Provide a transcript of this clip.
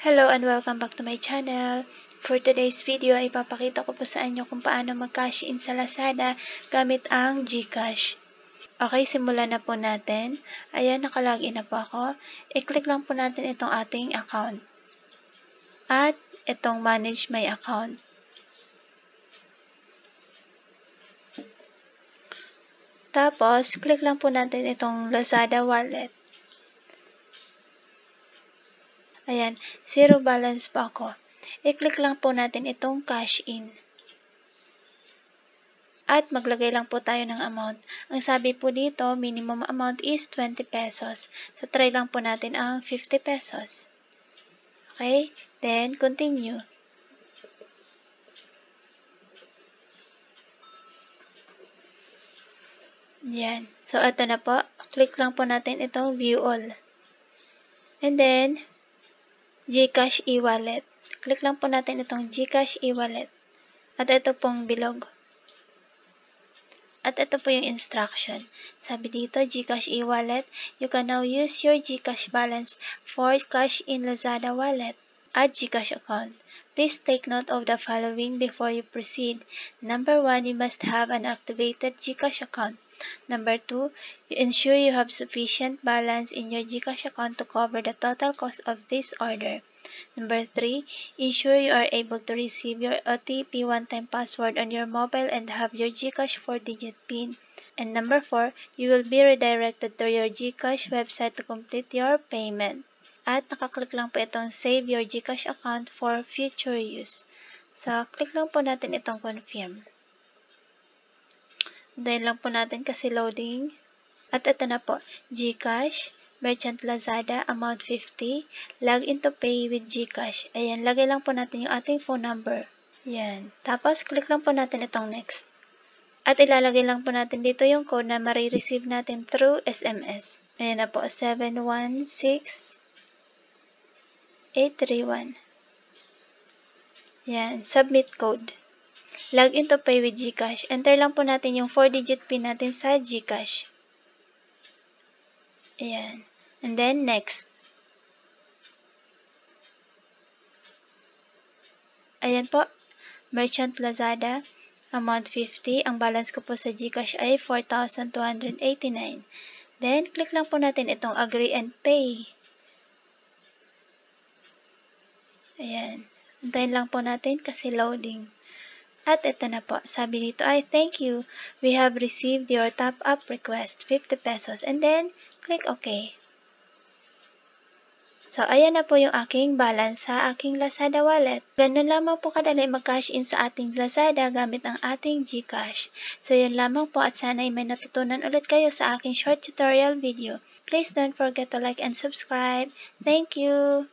Hello and welcome back to my channel. For today's video ay ipapakita ko po sa inyo kung paano mag-cash in sa Lazada gamit ang GCash. Okay, simulan na po natin. Ayan, nakalagin na po ako. I-click lang po natin itong ating account. At itong manage my account. Tapos, click lang po natin itong Lazada wallet. Ayan, zero balance po ako. I-click lang po natin itong cash in. At maglagay lang po tayo ng amount. Ang sabi po dito, minimum amount is 20 pesos. So, try lang po natin ang 50 pesos. Okay? Then, continue. Yan. So, ito na po. Click lang po natin itong view all. And then, GCash e-wallet. Click lang po natin itong GCash e-wallet. At ito pong bilog. At ito po yung instruction. Sabi dito, GCash e-wallet, you can now use your GCash balance for cash in Lazada wallet. Add GCash account. Please take note of the following before you proceed. Number 1, you must have an activated GCash account. Number 2, you ensure you have sufficient balance in your GCash account to cover the total cost of this order. Number 3, ensure you are able to receive your OTP one-time password on your mobile and have your GCash 4-digit PIN. And number 4, you will be redirected to your GCash website to complete your payment. At nakaklik lang po itong save your GCash account for future use. So, click lang po natin itong confirm. Dahil lang po natin kasi loading. At ito na po, GCash, Merchant Lazada, amount 50, log into pay with GCash. Ayan, lagay lang po natin yung ating phone number. Ayan. Tapos, click lang po natin itong next. At ilalagay lang po natin dito yung code na marireceive natin through SMS. Ayan na po, 716831. Ayan, submit code. Log into pay with GCash. Enter lang po natin yung 4-digit PIN natin sa GCash. Ayan. And then, next. Ayan po. Merchant Lazada, amount 50. Ang balance ko po sa GCash ay 4,289. Then, click lang po natin itong agree and pay. Ayan. Antayin lang po natin kasi loading. At ito na po. Sabi dito ay, thank you. We have received your top-up request, 50 pesos. And then, click OK. So, ayan na po yung aking balance sa aking Lazada wallet. Ganun lamang po kadali mag-cash in sa ating Lazada gamit ang ating GCash. So, yun lamang po at sana ay may natutunan ulit kayo sa aking short tutorial video. Please don't forget to like and subscribe. Thank you!